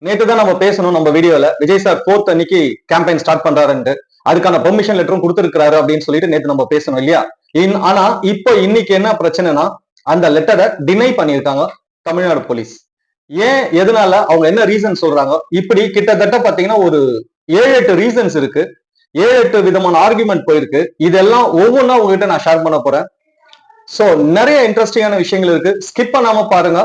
நேத்து தான் நம்ம பேசணும் நம்ம வீடியோல விஜய் சார் 4th அன்னைக்கு கேம்பெயின் ஸ்டார்ட் பண்றாருன்ட்டு அதுக்கான பெர்மிஷன் லெட்டரும் கொடுத்திருக்காரு அப்படின்னு சொல்லிட்டு நேத்து நம்ம பேசணும் இல்லையா? ஆனா இப்போ இன்னைக்கு என்ன பிரச்சனைனா அந்த லெட்டரை டினை பண்ணியிருக்காங்க தமிழ்நாடு போலீஸ். ஏன் எதனால அவங்க என்ன ரீசன் சொல்றாங்க? இப்படி கிட்டத்தட்ட பாத்தீங்கன்னா ஒரு 7-8 ரீசன்ஸ் இருக்கு. 7-8 விதமான ஆர்குமெண்ட் போயிருக்கு. இதெல்லாம் ஒவ்வொன்றா உங்ககிட்ட நான் ஷேர் பண்ண போறேன். சோ நிறைய இன்ட்ரெஸ்டிங்கான விஷயங்கள் இருக்கு. ஸ்கிப் பண்ணாம பாருங்க.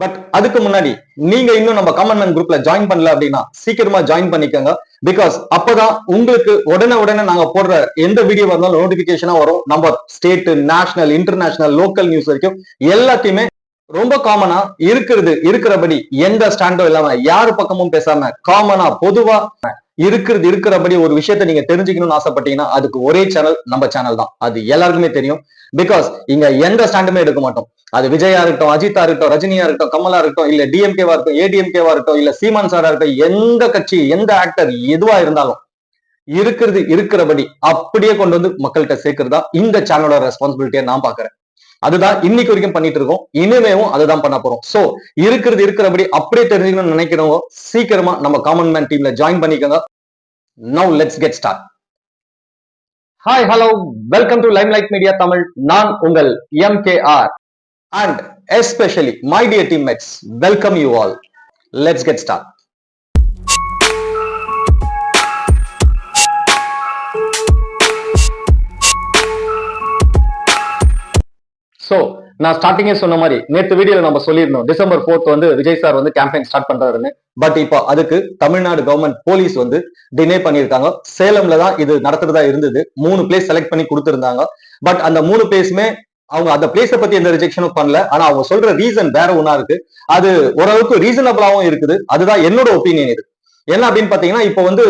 பட் அதுக்கு முன்னாடி நீங்க இன்னும் நம்ம காமன் மேன் குரூப்ல ஜாயின் பண்ணல அப்படின்னா சீக்கிரமா ஜாயின் பண்ணிக்கோங்க. பிகாஸ் அப்பதான் உங்களுக்கு உடனே நாங்க போடுற எந்த வீடியோ வந்தாலும் நோட்டிபிகேஷனா வரும். நம்ம state, national, international, local news வரைக்கும் எல்லாத்தையுமே ரொம்ப காமனா இருக்கிறபடி எந்த ஸ்டாண்டும் இல்லாம யாரு பக்கமும் பேசாம காமனா பொதுவா இருக்கிறபடி ஒரு விஷயத்த நீங்க தெரிஞ்சுக்கணும்னு ஆசைப்பட்டீங்கன்னா அதுக்கு ஒரே சேனல் நம்ம சேனல் தான். அது எல்லாருக்குமே தெரியும். பிகாஸ் இங்க எந்த ஸ்டாண்டுமே எடுக்க மாட்டோம். அது விஜயா இருக்கட்டும், அஜித்தா இருக்கட்டும், ரஜினியா இருக்கட்டும், கமலா இருக்கட்டும், இல்ல டிஎம்கேவா இருக்கட்டும், ஏடிஎம்கேவா இருக்கட்டும், இல்ல சீமான் சாரா இருக்கட்டும், எந்த கட்சி எந்த ஆக்டர் எதுவா இருந்தாலும் இருக்கிறபடி அப்படியே கொண்டு வந்து மக்கள்கிட்ட சேர்க்கிறதா இந்த சேனலோட ரெஸ்பான்சிபிலிட்டியை நான் பாக்குறேன். அதுதான் இன்னைக்கு வரைக்கும் பண்ணிட்டு இருக்கோம். இனிமேவும் அதுதான் பண்ண போறோம். சோ இருக்கிறபடி அப்படியே தெரிஞ்சுக்கணும்னு நினைக்கிறவங்க சீக்கிரமா நம்ம காமன் மேன் டீம்ல ஜாயின் பண்ணிக்கோங்க. Now let's get start. Hi, hello, welcome to limelight media Tamil. நான் உங்கள் MKR and especially my dear teammates, welcome you all. Let's get started. So நான் ஸ்டார்டிங்கே சொன்ன மாதிரி நேற்று வீடியோல நம்ம சொல்லியிருந்தோம் December 4th வந்து விஜய் சார் வந்து கேம்பெயின் ஸ்டார்ட் பண்றாருன்னு. பட் இப்போ அதுக்கு தமிழ்நாடு கவர்மெண்ட் போலீஸ் வந்து டினே பண்ணியிருக்காங்க. சேலம்ல தான் இது நடத்துறதா இருந்தது. 3 பிளேஸ் செலக்ட் பண்ணி கொடுத்திருந்தாங்க. பட் அந்த 3 பிளேஸுமே அவங்க அந்த பிளேஸை பத்தி எந்த ரிஜெக்ஷனும் பண்ணல. ஆனா அவங்க சொல்ற ரீசன் வேற ஒன்னா இருக்கு. அது ஓரளவுக்கு ரீசனபிளாவும் இருக்குது. அதுதான் என்னோட ஒப்பீனியன். இது என்ன அப்படின்னு பாத்தீங்கன்னா இப்போ வந்து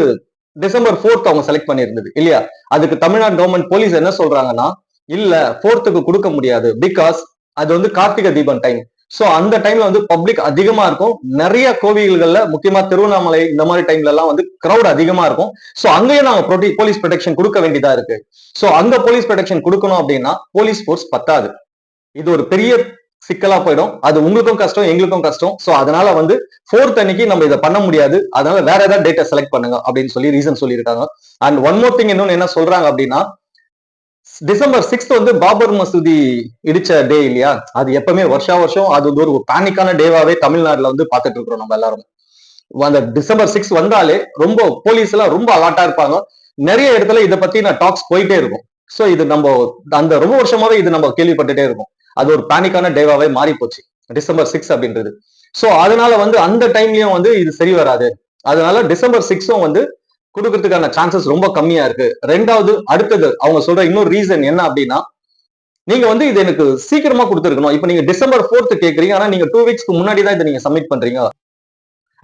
December 4th அவங்க செலக்ட் பண்ணியிருந்தது இல்லையா? அதுக்கு தமிழ்நாடு கவர்மெண்ட் போலீஸ் என்ன சொல்றாங்கன்னா, இல்ல 4th கொடுக்க முடியாது. பிகாஸ் அது வந்து கார்த்திகை தீபம் டைம். சோ அந்த டைம்ல வந்து பப்ளிக் அதிகமா இருக்கும். நிறைய கோவில்கள்ல முக்கியமா திருவண்ணாமலை இந்த மாதிரி டைம்ல எல்லாம் வந்து கிரௌட் அதிகமா இருக்கும். சோ அங்கேயும் நாங்க போலீஸ் ப்ரொடெக்ஷன் கொடுக்க வேண்டியதா இருக்கு. சோ அங்க போலீஸ் ப்ரொடெக்ஷன் கொடுக்கணும் அப்படின்னா போலீஸ் போர்ஸ் பத்தாது. இது ஒரு பெரிய சிக்கலா போயிடும். அது உங்களுக்கும் கஷ்டம், எங்களுக்கும் கஷ்டம். சோ அதனால வந்து 4th அன்னைக்கு நம்ம இதை பண்ண முடியாது. அதனால வேற ஏதாவது டேட்டா செலக்ட் பண்ணுங்க அப்படின்னு சொல்லி ரீசன் சொல்லியிருக்காங்க. அண்ட் ஒன் மோர் திங் இன்னொன்னு என்ன சொல்றாங்க அப்படின்னா, December 6th வந்து பாபர் மசூதி இடிச்ச டே இல்லையா? அது எப்பவுமே வருஷம் அது ஒரு பேனிக்கான டேவாவே தமிழ்நாட்டுல வந்து பாத்துட்டு இருக்கிறோம் நம்ம எல்லாரும். அந்த December 6 வந்தாலே ரொம்ப போலீஸ் எல்லாம் ரொம்ப அலர்ட்டா இருப்பாங்க. நிறைய இடத்துல இதை பத்தின டாக்ஸ் போயிட்டே இருக்கும். சோ இது நம்ம அந்த ரொம்ப வருஷமாவே இது நம்ம கேள்விப்பட்டுட்டே இருக்கும். அது ஒரு பேனிக்கான டேவாவே மாறி போச்சு December 6 அப்படின்றது. சோ அதனால வந்து அந்த டைம்லயும் வந்து இது சரி வராது. அதனால December 6ம் வந்து கொடுக்கறதுக்கான சான்சஸ் ரொம்ப கம்மியா இருக்கு. ரெண்டாவது அடுத்தது அவங்க சொல்ற இன்னொரு ரீசன் என்ன அப்படின்னா, நீங்க வந்து இது எனக்கு சீக்கிரமா கொடுத்துருக்கணும். இப்ப நீங்க December 4th கேக்குறீங்க. ஆனா நீங்க 2 வீக்ஸ்க்கு முன்னாடி தான் இதை நீங்க சப்மிட் பண்றீங்க.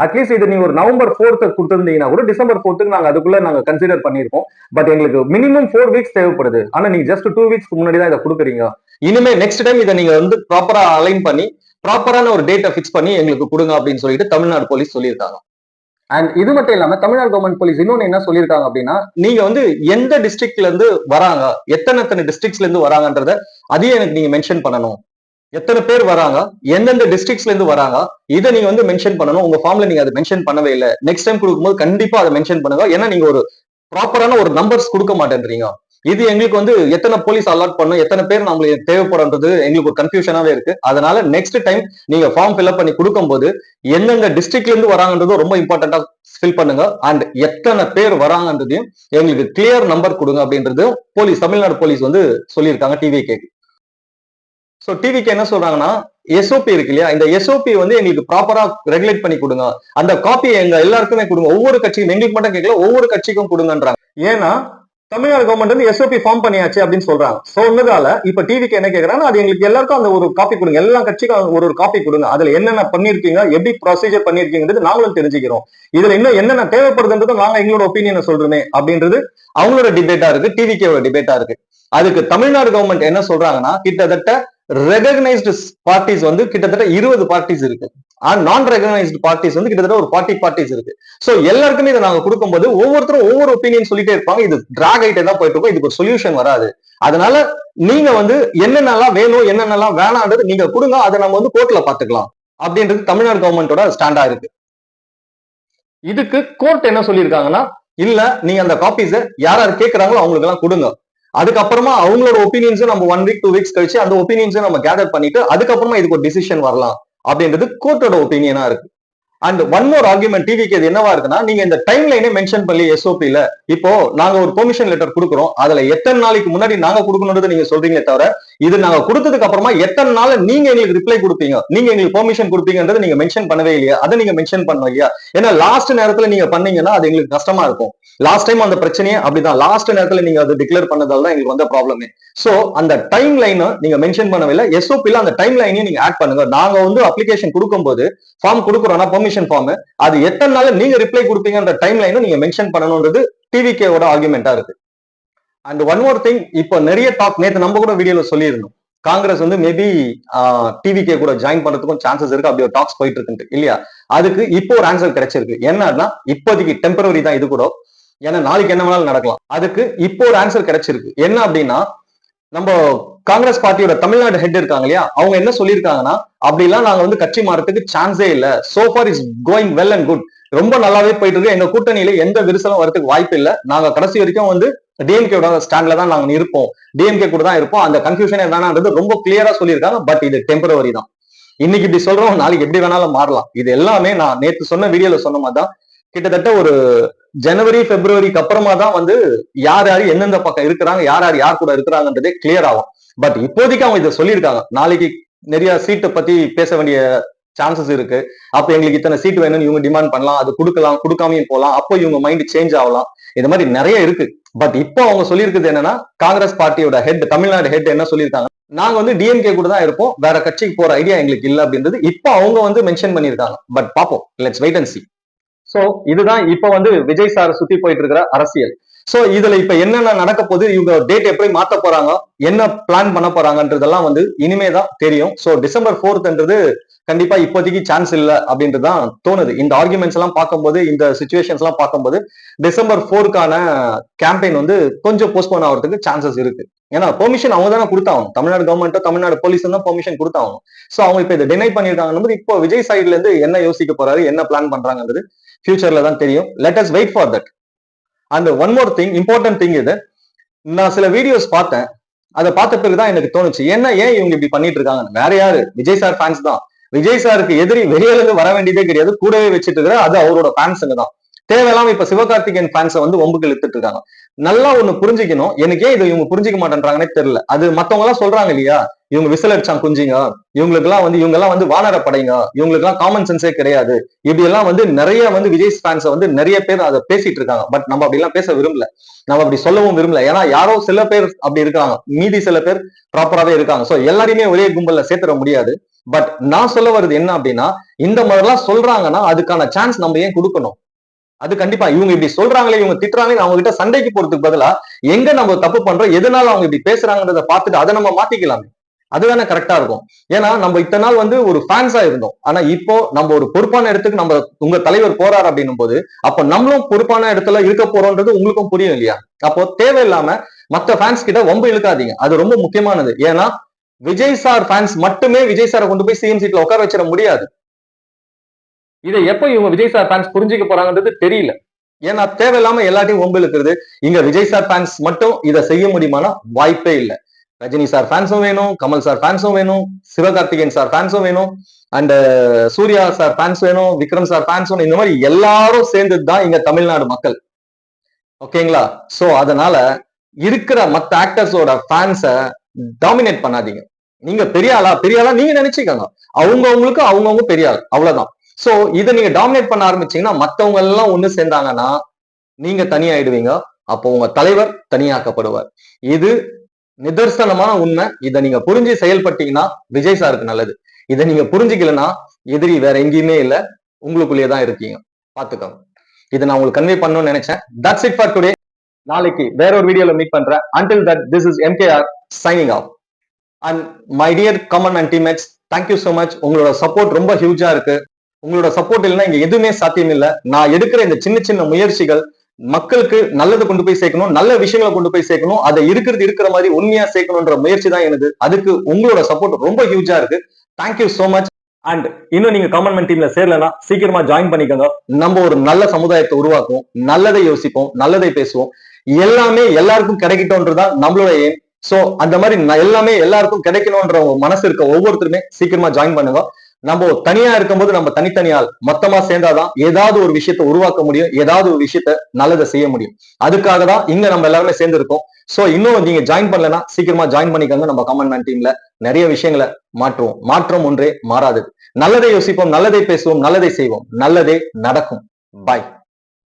அட்லீஸ்ட் இது நீங்க ஒரு November 4th கொடுத்திருந்தீங்கன்னா கூட December 4th நாங்க அதுக்குள்ள நாங்க கன்சிடர் பண்ணிருக்கோம். பட் எங்களுக்கு மினிமம் 4 வீக்ஸ் தேவைப்படுது. ஆனா நீங்க ஜஸ்ட் 2 வீக்ஸ்க்கு முன்னாடி தான் இதை கொடுக்குறீங்க. இனிமே நெக்ஸ்ட் டைம் இதை நீங்க வந்து ப்ராப்பரா அலைன் பண்ணி ப்ராப்பரான ஒரு டேட்டை பிக்ஸ் பண்ணி எங்களுக்கு கொடுங்க அப்படின்னு சொல்லிட்டு தமிழ்நாடு போலீஸ் சொல்லியிருக்காங்க. அண்ட் இது மட்டும் இல்லாம தமிழ்நாடு கவர்மெண்ட் போலீஸ் இன்னொன்னு என்ன சொல்லியிருக்காங்க அப்படின்னா, நீங்க வந்து எந்த டிஸ்ட்ரிக்ட்ல இருந்து வராங்க, எத்தனை டிஸ்ட்ரிக்ட்ஸ்ல இருந்து வராங்கன்றத அதையும் எனக்கு நீங்க மென்ஷன் பண்ணணும். எத்தனை பேர் வராங்க, எந்தெந்த டிஸ்ட்ரிக்ட்ஸ்ல இருந்து வராங்க, இதை நீங்க வந்து மென்ஷன் பண்ணணும். உங்க ஃபார்ம்ல நீங்க அதை மென்ஷன் பண்ணவே இல்லை. நெக்ஸ்ட் டைம் கொடுக்கும்போது கண்டிப்பா அதை மென்ஷன் பண்ணுங்க. ஏன்னா நீங்க ஒரு ப்ராப்பரான ஒரு நம்பர்ஸ் கொடுக்க மாட்டேன்றீங்க. இது எங்களுக்கு வந்து எத்தனை போலீஸ் அலாட் பண்ணும், எத்தனை பேர் நம்மளுக்கு தேவைப்படுறது எங்களுக்கு ஒரு கன்ஃபியூஷனாவே இருக்கு. அதனால நெக்ஸ்ட் டைம் நீங்க ஃபார்ம் ஃபில் அப் பண்ணி கொடுக்கும்போது எந்தெந்த டிஸ்ட்ரிக்ட்ல இருந்து வராங்கன்றதும் ரொம்ப இம்பார்ட்டன்டா ஃபில் பண்ணுங்க. அண்ட் எத்தனை பேர் வராங்கன்றதையும் எங்களுக்கு கிளியர் நம்பர் கொடுங்க அப்படின்றது போலீஸ் தமிழ்நாடு போலீஸ் வந்து சொல்லியிருக்காங்க டிவிகே. சோ டிவிக்கு என்ன சொல்றாங்கன்னா, எஸ்ஓபி இருக்கு இல்லையா? இந்த எஸ்ஓபி வந்து எங்களுக்கு ப்ராப்பரா ரெகுலேட் பண்ணி கொடுங்க. அந்த காப்பி எங்க எல்லாருக்குமே கொடுங்க. ஒவ்வொரு கட்சிக்கும், எங்களுக்கு மட்டும் கேட்கல, ஒவ்வொரு கட்சிக்கும் கொடுங்கன்றாங்க. ஏன்னா தமிழ்நாடு கவர்மெண்ட் வந்து எஸ்ஓபி ஃபார்ம் பண்ணியாச்சு அப்படின்னு சொல்றாங்க. சொன்னதால இப்ப டிவிக்கு என்ன கேக்குறாங்க, அது எங்களுக்கு எல்லாருக்கும் அந்த ஒரு காப்பி கொடுங்க. எல்லா கட்சிக்கும் ஒரு காப்பி கொடுங்க. அதுல என்னென்ன பண்ணிருக்கீங்க, எப்படி ப்ரொசீஜர் பண்ணிருக்கீங்கிறது நாங்களும் தெரிஞ்சுக்கிறோம். இதுல இன்னும் என்னென்ன தேவைப்படுதுன்றது நாங்க எங்களோட ஒப்பீனியனை சொல்றோமே அப்படின்றது அவங்களோட டிபேட்டா இருக்கு, டிவிக்கோட டிபேட்டா இருக்கு. அதுக்கு தமிழ்நாடு கவர்மெண்ட் என்ன சொல்றாங்கன்னா, கிட்டத்தட்ட ரெகக்னைஸ்டு பார்ட்டிஸ் வந்து கிட்டத்தட்ட 20 பார்ட்டிஸ் இருக்கு. நான் ரெகக்னைஸ்டு பார்ட்டிஸ் வந்து கிட்டத்தட்ட ஒரு 40 பார்ட்டிஸ் இருக்கு. சோ எல்லாருக்குமே இதை நாங்க கொடுக்கும்போது ஒவ்வொருத்தரும் ஒவ்வொரு ஒப்பீனியன் சொல்லிட்டே இருப்பாங்க. இது டிராக் ஆயிட்டே தான் போயிட்டு இருக்கும். இதுக்கு ஒரு சொல்யூஷன் வராது. அதனால நீங்க வந்து என்னென்னலாம் வேணும், என்னென்னலாம் வேணான்றது நீங்க கொடுங்க. அதை நம்ம வந்து கோர்ட்ல பாத்துக்கலாம் அப்படின்றது தமிழ்நாடு கவர்மெண்டோட ஸ்டாண்டா இருக்கு. இதுக்கு கோர்ட் என்ன சொல்லியிருக்காங்கன்னா, இல்ல நீங்க அந்த காப்பீஸ யார் யார் கேட்கறாங்களோ அவங்களுக்கு எல்லாம் கொடுங்க. அதுக்கப்புறமா அவங்களோட ஒப்பீனியன்ஸ் நம்ம 1 வீக் 2 வீக்ஸ் கழிச்சு அந்த ஒப்பீனியன்ஸ் நம்ம கேதர் பண்ணிட்டு அதுக்கப்புறமா இதுக்கு ஒரு டிசிஷன் வரலாம் அப்படின்றது கோர்ட்டோட ஒப்பீனியனா இருக்கு. அண்ட் ஒன் மோர் ஆர்குமெண்ட் டிவிக்கு இது என்னவா இருக்குன்னா, நீங்க இந்த டைம் லைனே மென்ஷன் பண்ணி எஸ்ஓபில இப்போ நாங்க ஒரு பெர்மிஷன் லெட்டர் கொடுக்குறோம், அதுல எத்தனை நாளைக்கு முன்னாடி நாங்க கொடுக்கணும்ன்றது நீங்க சொல்றீங்க தவிர, இது நாங்க கொடுத்ததுக்கு அப்புறமா எத்தனை நாள் நீங்க எங்களுக்கு ரிப்ளை கொடுப்பீங்க, நீங்க எங்களுக்கு பெர்மிஷன் கொடுப்பீங்கன்றது நீங்க மென்ஷன் பண்ணவே இல்லையா? அதை நீங்க மென்ஷன் பண்ண இல்லையா? ஏன்னா லாஸ்ட் நேரத்துல நீங்க பண்ணீங்கன்னா அது எங்களுக்கு கஷ்டமா இருக்கும். லாஸ்ட் டைம் அந்த பிரச்சனையே அப்படிதான், லாஸ்ட் நேரத்துல நீங்க அதை டிக்ளேர் பண்ணதால தான் எங்களுக்கு வந்த ப்ராப்ளமே. சோ அந்த டைம் லைன் நீங்க மென்ஷன் பண்ணவே, எஸ்ஓபில அந்த டைம் லைனையும் நீங்க ஆட் பண்ணுங்க. நாங்க வந்து அப்ளிகேஷன் கொடுக்கும்போது ஃபார்ம் கொடுக்குறோம்னா பெர்மிஷன் ஃபார்ம், அது எத்தனை நாள் நீங்க ரிப்ளை கொடுப்பீங்கன்ற டைம் லைனும் நீங்க மென்ஷன் பண்ணணும்ன்றது டிவிகேவோட ஆர்குமெண்டா இருக்கு. அண்ட் ஒன் மோர் திங், இப்போ நிறைய டாக் நேத்து நம்ம கூட வீடியோல சொல்லியிருந்தோம், காங்கிரஸ் வந்து மேபி டிவிகே கூட ஜாயின் பண்றதுக்கும் சான்சஸ் இருக்கு, அப்படி ஒரு டாக்ஸ் போயிட்டு இருக்கு இல்லையா? அதுக்கு இப்போ ஒரு ஆன்சர் கிடைச்சிருக்கு. என்னன்னா இப்போதைக்கு டெம்பரரி தான் இது கூட, ஏன்னா நாளைக்கு என்ன வேணாலும் நடக்கலாம். அதுக்கு இப்போ ஒரு ஆன்சர் கிடைச்சிருக்கு. என்ன அப்படின்னா, நம்ம காங்கிரஸ் பார்ட்டியோட தமிழ்நாடு ஹெட் இருக்காங்க இல்லையா, அவங்க என்ன சொல்லியிருக்காங்கன்னா, அப்படிலாம் நாங்க வந்து கட்சி மாறதுக்கு சான்ஸே இல்ல, so for is going well and good, ரொம்ப நல்லாவே போயிட்டு இருக்கு, எங்க கூட்டணியில எந்த விரிசலும் வரதுக்கு வாய்ப்பு இல்ல, நாங்க கடைசி வரைக்கும் வந்து டிஎம்கேட ஸ்டாண்ட்ல தான் நாங்க இருப்போம், டிஎம்கே கூட தான் இருப்போம், அந்த கன்ஃபியூஷனே வேணான்றது ரொம்ப கிளியரா சொல்லியிருக்காங்க. பட் இது டெம்பரரி தான். இன்னைக்கு இப்படி சொல்றோம், நாளைக்கு எப்படி வேணாலும் மாறலாம். இது எல்லாமே நான் நேத்து சொன்ன வீடியோல சொன்ன மாதிரி தான், கிட்டத்தட்ட ஒரு ஜனவரி பிப்ரவரிக்கு அப்புறமா தான் வந்து யார் யாரு எந்தெந்த பக்கம் இருக்கிறாங்க, யார் யார் யார் கூட இருக்கிறாங்கன்றதே கிளியர் ஆகும். பட் இப்போதைக்கு அவங்க இதை சொல்லியிருக்காங்க, நாளைக்கு நிறைய சீட்டை பத்தி பேச வேண்டிய சான்சஸ் இருக்கு, அப்ப எங்களுக்கு இத்தனை சீட் வேணும்னு இவங்க டிமாண்ட் பண்ணலாம், அது கொடுக்கலாம், கொடுக்காமையும் போகலாம், அப்போ இவங்க மைண்ட் சேஞ்ச் ஆகலாம், இந்த மாதிரி நிறைய இருக்கு. பட் இப்போ அவங்க சொல்லியிருக்கிறது என்னன்னா, காங்கிரஸ் பார்ட்டியோட ஹெட், தமிழ்நாடு ஹெட் என்ன சொல்லியிருக்காங்க, நாங்க வந்து டிஎம்கே கூட தான் இருப்போம், வேற கட்சிக்கு போற ஐடியா எங்களுக்கு இல்ல அப்படின்றது இப்போ அவங்க வந்து மென்ஷன் பண்ணியிருக்காங்க. பட் பாப்போம், let's wait and see. So இதுதான் இப்ப வந்து விஜய் சார் சுத்தி போயிட்டு இருக்கிற அரசியல். சோ இதுல இப்ப என்னென்ன நடக்க போகுது, இவங்க டேட் எப்படி மாத்த போறாங்க, என்ன பிளான் பண்ண போறாங்கன்றதெல்லாம் வந்து இனிமேதான் தெரியும். சோ டிசம்பர் 4th கண்டிப்பா இப்போதைக்கு சான்ஸ் இல்ல அப்படின்றதுதான் தோணுது. இந்த ஆர்குமெண்ட்ஸ் எல்லாம் பார்க்கும்போது, இந்த சுச்சுவேஷன்ஸ் எல்லாம் பார்க்கும்போது டிசம்பர் 4க்கான கேம்பெயின் வந்து கொஞ்சம் போஸ்ட்போன் ஆகிறதுக்கு சான்சஸ் இருக்கு. ஏன்னா பெர்மிஷன் அவங்க தானே கொடுத்தாகணும், தமிழ்நாடு கவர்மெண்ட் தமிழ்நாடு போலீஸ் தான் பெர்மிஷன் கொடுத்தாகணும். சோ அவங்க இப்ப இதை டினை பண்ணிருக்காங்க. இப்போ விஜய் சைட்ல இருந்து என்ன யோசிக்க போறாரு, என்ன பிளான் பண்றாங்கிறது ஃபியூச்சர்ல தான் தெரியும். Let us wait for that. And one more thing, important thing இது, நான் சில வீடியோஸ் பார்த்தேன், அதை பார்த்த பிறகுதான் எனக்கு தோணுச்சு, ஏன் இவங்க இப்படி பண்ணிட்டு இருக்காங்க. வேற யாரு, விஜய் சார் ஃபேன்ஸ் தான். விஜய் சாருக்கு எதிரி வெளியிலிருந்து வர வேண்டியதே கிடையாது, கூடவே வச்சுட்டு இருக்கிற அது அவரோட ஃபேன்ஸுங்க தான். தேவையில்லாம இப்ப சிவகார்த்திகேயன் ஃபேன்ஸை வந்து ஒம்புக்கு இழுத்துட்டு இருக்காங்க. நல்லா ஒண்ணு புரிஞ்சுக்கணும், எனக்கு ஏன் இதை இவங்க புரிஞ்சுக்க மாட்டேன்றாங்கன்னே தெரியல. அது மத்தவங்க எல்லாம் சொல்றாங்க இல்லையா, இவங்க விசில் அடிச்சாங்க குஞ்சிங்க, இவங்களுக்கு எல்லாம் வந்து இவங்க எல்லாம் வந்து வானர படைங்க, இவங்களுக்கு எல்லாம் காமன் சென்ஸே கிடையாது, இப்படி எல்லாம் வந்து நிறைய வந்து விஜய் ஃபேன்ஸை வந்து நிறைய பேர் அதை பேசிட்டு இருக்காங்க. பட் நம்ம அப்படி எல்லாம் பேச விரும்பல, நம்ம அப்படி சொல்லவும் விரும்பல. ஏன்னா யாரோ சில பேர் அப்படி இருக்காங்க, மீதி சில பேர் ப்ராப்பராவே இருக்காங்க. சோ எல்லாரையுமே ஒரே கும்பல்ல சேர்த்துட முடியாது. பட் நான் சொல்ல வருது என்ன அப்படின்னா, இந்த மாதிரி எல்லாம் சொல்றாங்கன்னா அதுக்கான சான்ஸ் நம்ம ஏன் கொடுக்கணும்? அது கண்டிப்பா இவங்க இப்படி சொல்றாங்களே, இவங்க திட்டுறாங்களே, அவங்க கிட்ட சண்டைக்கு போறதுக்கு பதிலா எங்க நம்ம தப்பு பண்றோம், எதனால அவங்க இப்படி பேசுறாங்கன்றத பார்த்துட்டு அதை நம்ம மாத்திக்கலாமே, அதுதானே கரெக்டா இருக்கும். ஏன்னா நம்ம இத்தனை நாள் வந்து ஒரு ஃபேன்ஸா இருந்தோம், ஆனா இப்போ நம்ம ஒரு பொறுப்பான இடத்துக்கு நம்ம உங்க தலைவர் போறாரு அப்படின்னும் போது, அப்ப நம்மளும் பொறுப்பான இடத்துல இருக்க போறோம்ன்றது உங்களுக்கும் புரியும் இல்லையா? அப்போ தேவையில்லாம மத்த ஃபேன்ஸ் கிட்ட வம்பு இழுக்காதீங்க, அது ரொம்ப முக்கியமானது. ஏன்னா விஜய் சார் ஃபேன்ஸ் மட்டுமே விஜய் சாரை கொண்டு போய் சிஎம் சீட்ல உட்கார வச்சிட முடியாது. இதை எப்ப இவங்க விஜய் சார் ஃபேன்ஸ் புரிஞ்சுக்க போறாங்கன்றது தெரியல. ஏன்னா தேவையில்லாம எல்லாத்தையும் ஒம்பு இழுக்கிறது. இங்க விஜய் சார் ஃபேன்ஸ் மட்டும் இதை செய்ய முடியுமானா வாய்ப்பே இல்லை. ரஜினி சார் ஃபேன்ஸும் வேணும், கமல் சார் ஃபேன்ஸும் வேணும், சிவகார்த்திகேயன் சார் ஃபேன்ஸும் வேணும், அண்ட் சூர்யா சார் ஃபேன்ஸ் வேணும், விக்ரம் சார் ஃபேன்ஸ் வேணும். இந்த மாதிரி எல்லாரும் சேர்ந்தது தான் இங்க தமிழ்நாடு மக்கள். ஓகேங்களா? சோ அதனால இருக்கிற மத்த ஆக்டர்ஸோட ஃபேன்ஸை டாமினேட் பண்ணாதீங்க. நீங்க பெரிய ஆளா நீங்க நினைச்சுக்கோங்க, அவங்கவுங்களுக்கு அவங்கவுங்க பெரிய ஆள், அவ்வளவுதான். சோ இதை நீங்க டாமினேட் பண்ண ஆரம்பிச்சீங்கன்னா மத்தவங்க எல்லாம் ஒண்ணு சேர்ந்தாங்கன்னா நீங்க தனியாயிடுவீங்க. அப்போ உங்க தலைவர் தனியாக்கப்படுவார். இது நிதர்சனமான உண்மை. இதை நீங்க புரிஞ்சு செயல்பட்டீங்கன்னா விஜய் சாருக்கு நல்லது. இதை நீங்க புரிஞ்சுக்கலன்னா எதிரி வேற எங்கேயுமே இல்ல, உங்களுக்குள்ளேயே இருக்கீங்க, பாத்துக்கோங்க. இதை நான் உங்களுக்கு கன்வே பண்ணணும்னு நினைச்சேன். That's it for today. நாளைக்கு வேற ஒரு வீடியோல மீட் பண்றேன். until that, this is MKR signing off. and my dear common and teammates, thank you so much. உங்களோட சப்போர்ட் ரொம்ப ஹியூஜா இருக்கு. உங்களோட சப்போர்ட் இல்லைன்னா இங்க எதுவுமே சாத்தியம் இல்லை. நான் எடுக்கிற இந்த சின்ன சின்ன முயற்சிகள் மக்களுக்கு நல்லது கொண்டு போய் சேர்க்கணும், நல்ல விஷயங்களை கொண்டு போய் சேர்க்கணும், அதை இருக்கிற மாதிரி உண்மையா சேர்க்கணும்ன்ற முயற்சி தான் எனது. அதுக்கு உங்களோட சப்போர்ட் ரொம்ப ஹியூஜா இருக்கு. Thank you so much. அண்ட் இன்னும் நீங்க காமன் மேன் டீம்ல சேரலன்னா சீக்கிரமா ஜாயின் பண்ணிக்கோங்க. நம்ம ஒரு நல்ல சமுதாயத்தை உருவாக்குவோம், நல்லதை யோசிப்போம், நல்லதை பேசுவோம். எல்லாமே எல்லாருக்கும் கிடைக்கட்டும்ன்றதுதான் நம்மளோட எய்ம். சோ அந்த மாதிரி எல்லாமே எல்லாருக்கும் கிடைக்கணும்ன்ற மனசு இருக்க ஒவ்வொருத்தருமே சீக்கிரமா ஜாயின் பண்ணுங்க. நம்ம தனியா இருக்கும்போது நம்ம தனித்தனியால் மொத்தமா சேர்ந்தாதான் ஏதாவது ஒரு விஷயத்தை உருவாக்க முடியும், ஏதாவது ஒரு விஷயத்த நல்லதை செய்ய முடியும். அதுக்காக தான் இங்க நம்ம எல்லாருமே சேர்ந்து இருக்கோம். சோ இன்னும் நீங்க ஜாயின் பண்ணலன்னா சீக்கிரமா ஜாயின் பண்ணிக்கோங்க. நம்ம காமன் மேன் டீம்ல நிறைய விஷயங்களை மாற்றுவோம். மாற்றம் ஒன்றே மாறாது. நல்லதை யோசிப்போம், நல்லதை பேசுவோம், நல்லதை செய்வோம், நல்லதே நடக்கும். பாய்.